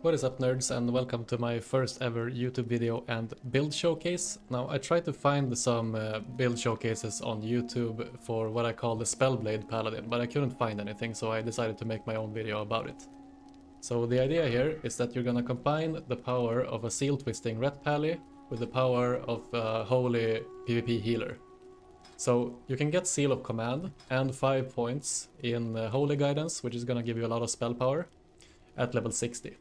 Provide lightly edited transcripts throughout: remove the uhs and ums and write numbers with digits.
What is up, nerds, and welcome to my first ever YouTube video and build showcase. Now, I tried to find some build showcases on YouTube for what I call the SPELLBLADE Paladin, but I couldn't find anything, so I decided to make my own video about it. So the idea here is that you're gonna combine the power of a seal twisting Ret Paladin with the power of a holy PvP healer. So you can get Seal of Command and 5 points in Holy Guidance, which is gonna give you a lot of spell power at level 60.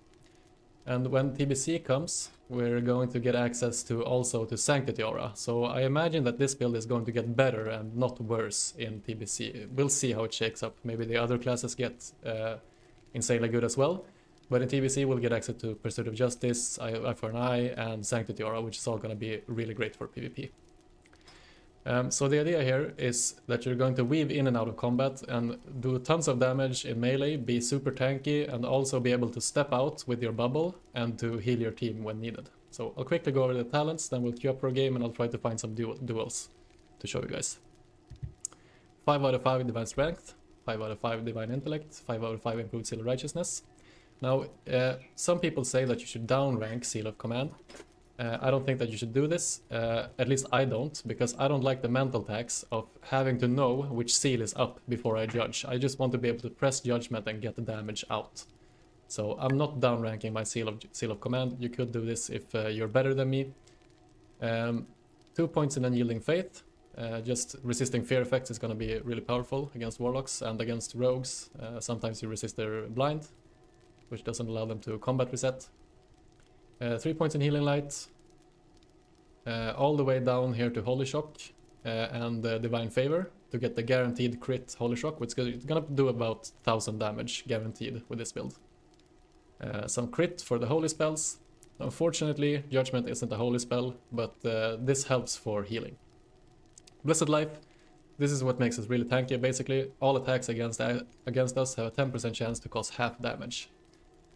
And when TBC comes, we're going to get access to also to Sanctity Aura. So I imagine that this build is going to get better and not worse in TBC. We'll see how it shakes up. Maybe the other classes get insanely good as well. But in TBC we'll get access to Pursuit of Justice, Eye for an Eye, and Sanctity Aura, which is all going to be really great for PvP. So the idea here is that you're going to weave in and out of combat and do tons of damage in melee, be super tanky, and also be able to step out with your bubble and to heal your team when needed. So I'll quickly go over the talents, then we'll queue up for a game and I'll try to find some duels to show you guys. 5 out of 5 Divine Strength, 5 out of 5 Divine Intellect, 5 out of 5 Improved Seal of Righteousness. Now, some people say that you should downrank Seal of Command. I don't think that you should do this, at least I don't, because I don't like the mental tax of having to know which seal is up before I judge. I just want to be able to press judgment and get the damage out. So I'm not downranking my seal of command. You could do this if you're better than me. 2 points in Unyielding Faith. Just resisting fear effects is going to be really powerful against warlocks and against rogues. Sometimes you resist their blind, which doesn't allow them to combat reset. 3 points in Healing Light, all the way down here to Holy Shock and Divine Favor to get the guaranteed crit Holy Shock, which is gonna do about 1000 damage guaranteed with this build. Some crit for the holy spells. Unfortunately, Judgment isn't a holy spell, but this helps for healing. Blessed Life, this is what makes us really tanky basically. All attacks against us have a 10% chance to cause half damage.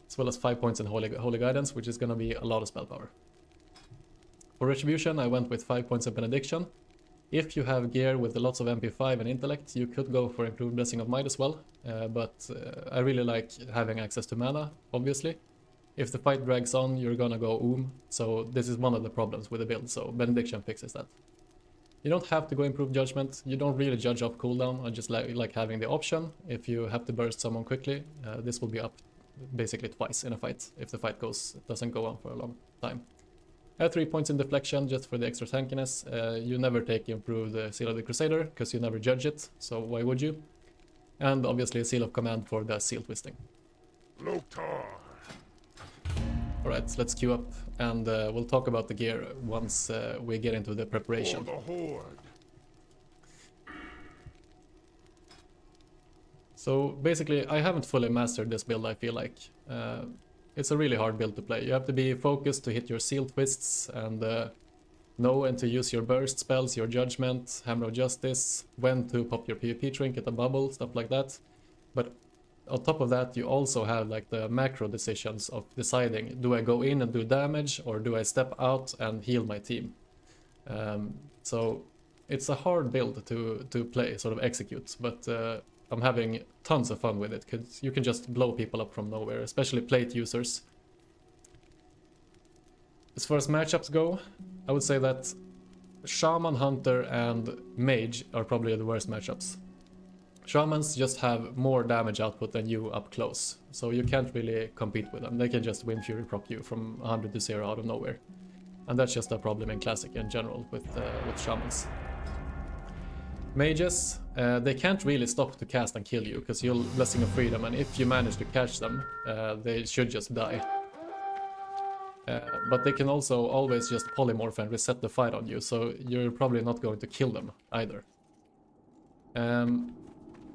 As well as 5 points in Holy Guidance, which is going to be a lot of spell power. For Retribution, I went with 5 points of Benediction. If you have gear with lots of MP5 and Intellect, you could go for Improved Blessing of Might as well, but I really like having access to mana, obviously. If the fight drags on, you're gonna go so this is one of the problems with the build, so Benediction fixes that. You don't have to go Improved Judgment, you don't really judge off cooldown, I just like having the option. If you have to burst someone quickly, this will be up basically twice in a fight if the fight doesn't go on for a long time. I have 3 points in Deflection just for the extra tankiness. You never take Improved Seal of the Crusader because you never judge it, so why would you? And obviously a Seal of Command for the Seal Twisting. Alright, let's queue up and we'll talk about the gear once we get into the preparation. So basically, I haven't fully mastered this build, I feel like. It's a really hard build to play. You have to be focused to hit your seal twists and know when to use your burst spells, your judgment, Hammer of Justice, when to pop your PvP trinket, a bubble, stuff like that. But on top of that, you also have like the macro decisions of deciding, do I go in and do damage or do I step out and heal my team? So it's a hard build to play, sort of execute, but I'm having tons of fun with it, because you can just blow people up from nowhere, especially plate users. As far as matchups go, I would say that Shaman, Hunter, and Mage are probably the worst matchups. Shamans just have more damage output than you up close, so you can't really compete with them. They can just Wind Fury proc you from 100 to 0 out of nowhere. And that's just a problem in Classic in general with Shamans. Mages, they can't really stop to cast and kill you, because you'll Blessing of Freedom, and if you manage to catch them, they should just die. But they can also always just polymorph and reset the fight on you, so you're probably not going to kill them either.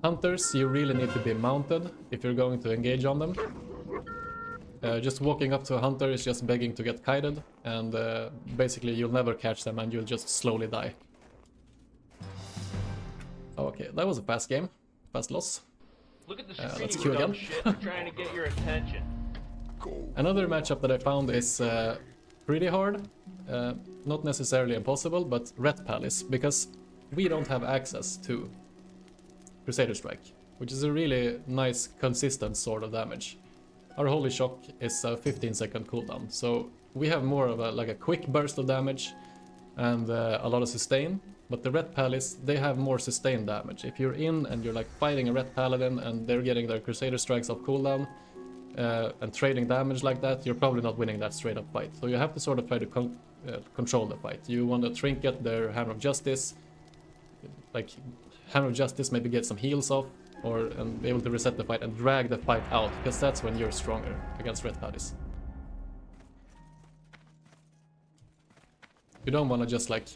Hunters, you really need to be mounted if you're going to engage on them. Just walking up to a hunter is just begging to get kited, and basically you'll never catch them and you'll just slowly die. Okay, that was a fast game. Fast loss. Look at the let's queue again. trying to get your attention. Another matchup that I found is pretty hard. Not necessarily impossible, but Ret Paladin, because we don't have access to Crusader Strike, which is a really nice, consistent sort of damage. our Holy Shock is a 15-second cooldown, so we have more of a quick burst of damage and a lot of sustain. But the Ret Palis, they have more sustained damage. If you're in and you're like fighting a Ret Paladin and they're getting their Crusader strikes off cooldown and trading damage like that, you're probably not winning that straight up fight. So you have to sort of try to control the fight. You want to trinket their Hammer of Justice, like Hammer of Justice, maybe get some heals off, and be able to reset the fight and drag the fight out, because that's when you're stronger against Ret Palis. You don't want to just like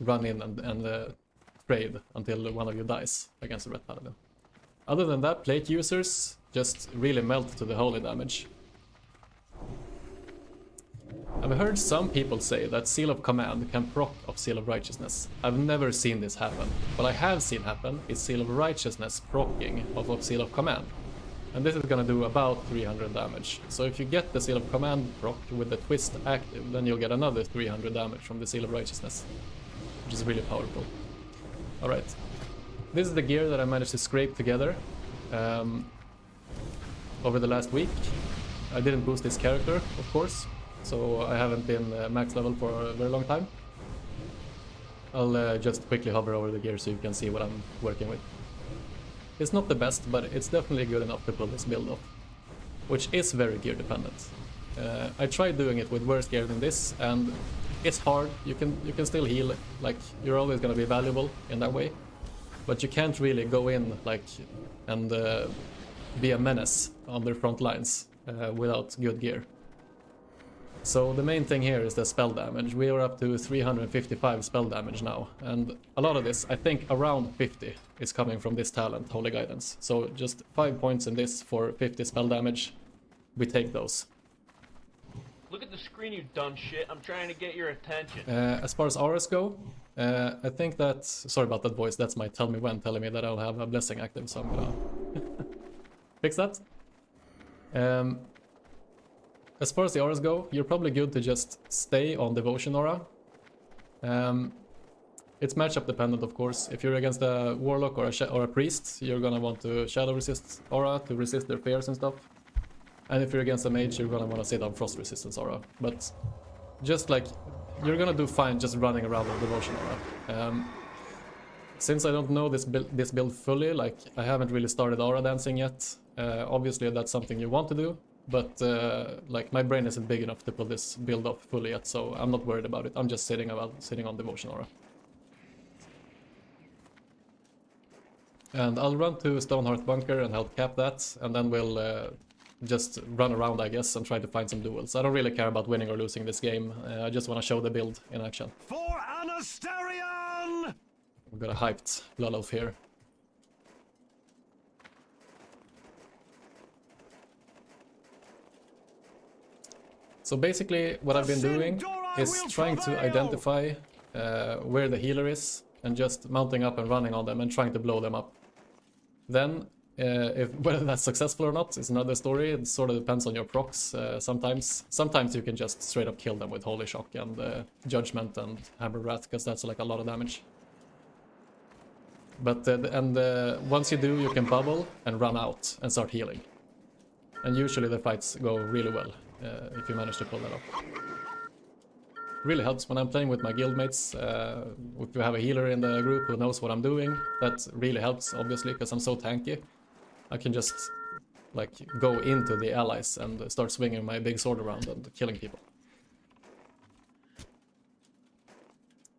run in and trade until one of you dies against the Ret Paladin. Other than that, plate users just really melt to the holy damage. I've heard some people say that Seal of Command can proc of Seal of Righteousness. I've never seen this happen. What I have seen happen is Seal of Righteousness proccing off of Seal of Command. And this is gonna do about 300 damage. So if you get the Seal of Command proc with the twist active, then you'll get another 300 damage from the Seal of Righteousness, which is really powerful. Alright, this is the gear that I managed to scrape together over the last week. I didn't boost this character, of course, so I haven't been max level for a very long time. I'll just quickly hover over the gear so you can see what I'm working with. It's not the best, but it's definitely good enough to pull this build off, which is very gear dependent. I tried doing it with worse gear than this, and it's hard. You can still heal, like you're always gonna be valuable in that way, but you can't really go in like and be a menace on their front lines without good gear. So the main thing here is the spell damage. We are up to 355 spell damage now, and a lot of this, I think around 50, is coming from this talent, Holy Guidance. So just 5 points in this for 50 spell damage. We take those. Look at the screen, you dumb shit. I'm trying to get your attention. As far as auras go, I think that... Sorry about that voice, that's my tell me when telling me that I'll have a blessing active, so I'm gonna fix that. As far as the auras go, you're probably good to just stay on Devotion aura. It's matchup dependent, of course. If you're against a Warlock or a Priest, you're gonna want to Shadow Resist aura to resist their fears and stuff. And if you're against a Mage, you're gonna want to sit on Frost Resistance aura. But just like, you're gonna do fine just running around with Devotion aura. Since I don't know this build fully, like I haven't really started aura dancing yet. Obviously that's something you want to do. But like my brain isn't big enough to pull this build off fully yet, so I'm not worried about it. I'm just sitting on Devotion aura. And I'll run to Stonehearth Bunker and help cap that, and then we'll just run around, I guess, and try to find some duels. I don't really care about winning or losing this game. I just want to show the build in action. For Anasterion! We've got a hyped Blood Elf here. So basically what I've been doing is trying to identify where the healer is and just mounting up and running on them and trying to blow them up. Then whether that's successful or not is another story. It sort of depends on your procs. Sometimes you can just straight up kill them with Holy Shock and Judgment and Hammer Wrath, because that's like a lot of damage. But once you do, you can bubble and run out and start healing. And usually the fights go really well. If you manage to pull that off. Really helps when I'm playing with my guildmates. If you have a healer in the group who knows what I'm doing, that really helps, obviously, because I'm so tanky. I can just like go into the allies and start swinging my big sword around and killing people.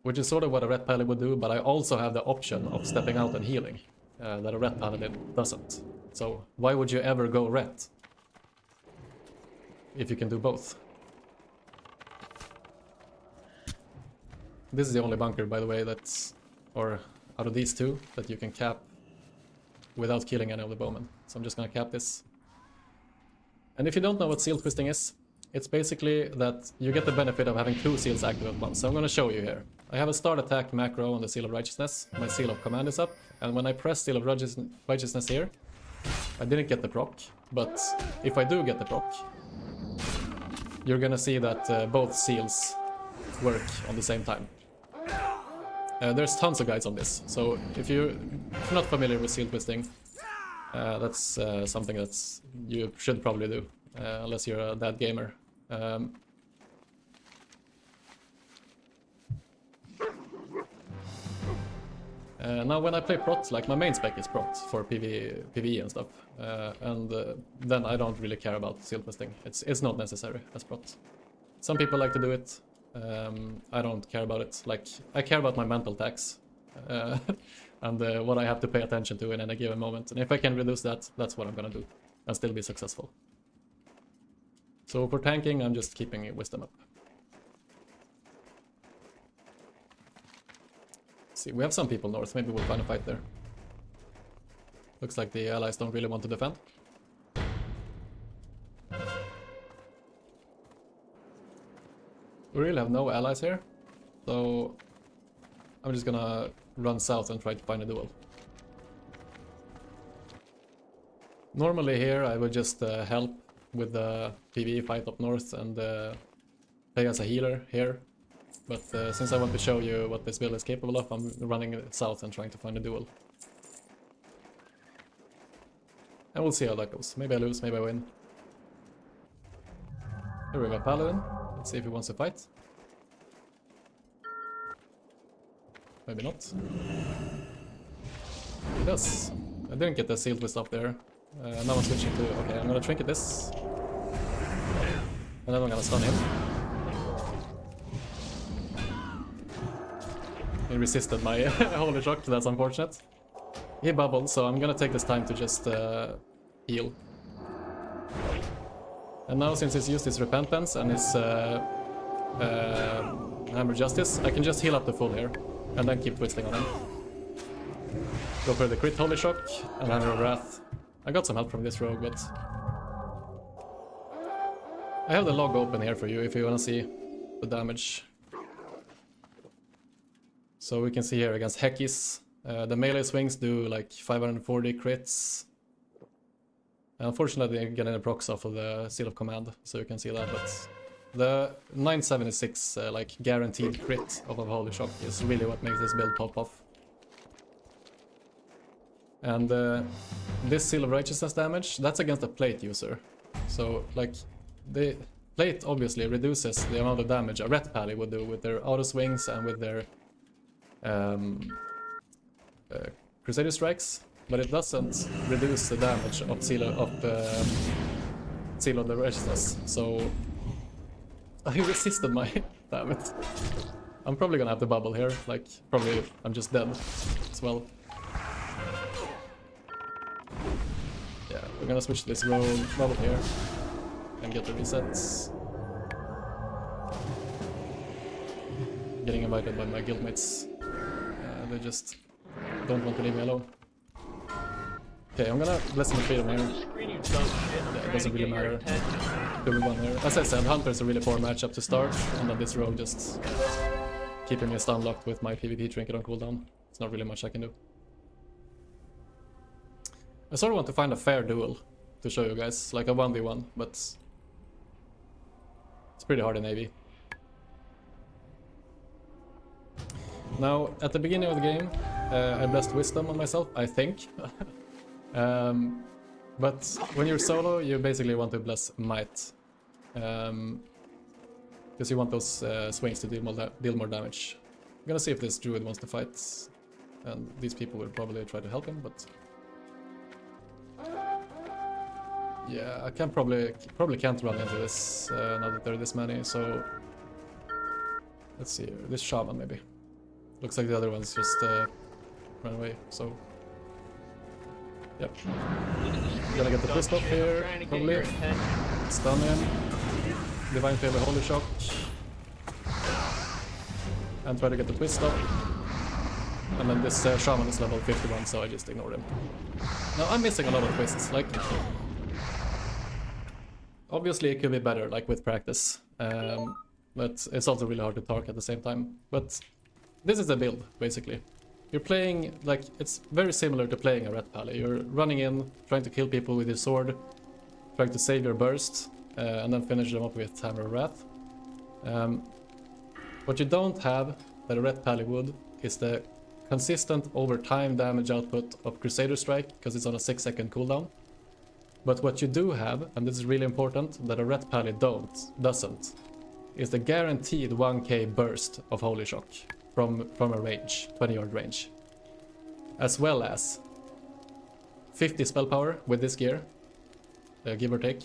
Which is sort of what a Ret Paladin would do, but I also have the option of stepping out and healing that a Ret Paladin doesn't. So why would you ever go Ret if you can do both? This is the only bunker, by the way, that's, or out of these two, that you can cap without killing any of the bowmen. So I'm just gonna cap this. And if you don't know what seal twisting is, it's basically that you get the benefit of having two seals active at once. So I'm gonna show you here. I have a start attack macro on the Seal of Righteousness. My Seal of Command is up, and when I press Seal of Righteousness here, I didn't get the proc, but if I do get the proc, you're gonna see that both seals work on the same time. There's tons of guides on this, so if you're not familiar with seal twisting, That's something that's you should probably do, unless you're a bad gamer. Now when I play prot, like my main spec is prot for PvE and stuff, and then I don't really care about seal testing. It's not necessary as prot. Some people like to do it. I don't care about it. Like I care about my mental tax and what I have to pay attention to in any given moment. And if I can reduce that, that's what I'm gonna do and still be successful. So for tanking, I'm just keeping wisdom up. See, we have some people north. Maybe we'll find a fight there. Looks like the allies don't really want to defend. We really have no allies here, so I'm just gonna run south and try to find a duel. Normally here I would just help with the PvE fight up north and play as a healer here. But since I want to show you what this build is capable of, I'm running south and trying to find a duel. And we'll see how that goes. Maybe I lose, maybe I win. Here we have a Paladin. Let's see if he wants to fight. Maybe not. He does. I didn't get the seal twist up there. Now I'm switching to... Okay, I'm gonna trinket this. And then I'm gonna stun him. He resisted my holy shock, that's unfortunate. He bubbled, so I'm gonna take this time to just heal. And now since he's used his repentance and his hammer justice, I can just heal up the full here and then keep twisting on him. Go for the crit holy shock and hammer of wrath. I got some help from this rogue, but I have the log open here for you if you wanna see the damage. So we can see here against Hekis, the melee swings do like 540 crits. Unfortunately, I didn't get any procs off of the Seal of Command, so you can see that. But the 976 like guaranteed crit of a Holy Shock is really what makes this build pop off. And this Seal of Righteousness damage, that's against a plate user. So like the plate obviously reduces the amount of damage a Ret Paladin would do with their auto swings and with their Crusader strikes, but it doesn't reduce the damage of Seal of the Righteousness. So I resisted my damn it. I'm probably gonna have to bubble here, like probably I'm just dead as well. Yeah, we're gonna switch this roll bubble here and get the resets. Getting invited by my guildmates. They just don't want to leave me alone. Okay, I'm gonna Blessing and Freedom here. Yeah, it doesn't really matter. 2v1 here. As I said, Hunter's a really poor matchup to start, and then this rogue just keeping me stun locked with my PvP trinket on cooldown. It's not really much I can do. I sort of want to find a fair duel to show you guys, like a 1v1, but it's pretty hard in AV. Now, at the beginning of the game, I blessed Wisdom on myself, I think. But when you're solo, you basically want to bless Might. Because you want those swings to deal more damage. I'm gonna see if this druid wants to fight. And these people will probably try to help him, but... Yeah, I can probably can't run into this now that there are this many, so... Let's see here, this Shaman maybe. Looks like the other ones just ran away, so... Yep. Gonna get the twist off here, probably. Stun him. Divine Favor Holy Shock. And try to get the twist off. And then this Shaman is level 51, so I just ignored him. Now I'm missing a lot of twists, like... Obviously it could be better, like with practice. But it's also really hard to talk at the same time. But this is a build, basically. You're playing, like, it's very similar to playing a Ret Paladin. You're running in, trying to kill people with your sword, trying to save your burst, and then finish them up with Hammer of Wrath. What you don't have, that a Ret Paladin would, is the consistent over time damage output of Crusader Strike, because it's on a 6-second cooldown. But what you do have, and this is really important, that a Ret Paladin doesn't, is the guaranteed 1k burst of Holy Shock from a range, 20-yard range. As well as 50 spell power with this gear, give or take.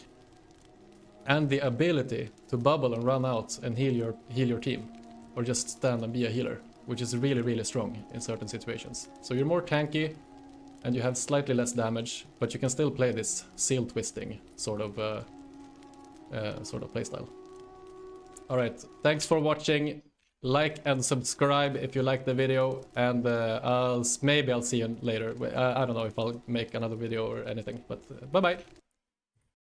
And the ability to bubble and run out and heal your team. Or just stand and be a healer, which is really, really strong in certain situations. So you're more tanky, and you have slightly less damage, but you can still play this seal twisting sort of playstyle. Alright, thanks for watching. Like and subscribe if you like the video, and maybe I'll see you later. I don't know if I'll make another video or anything, but bye bye.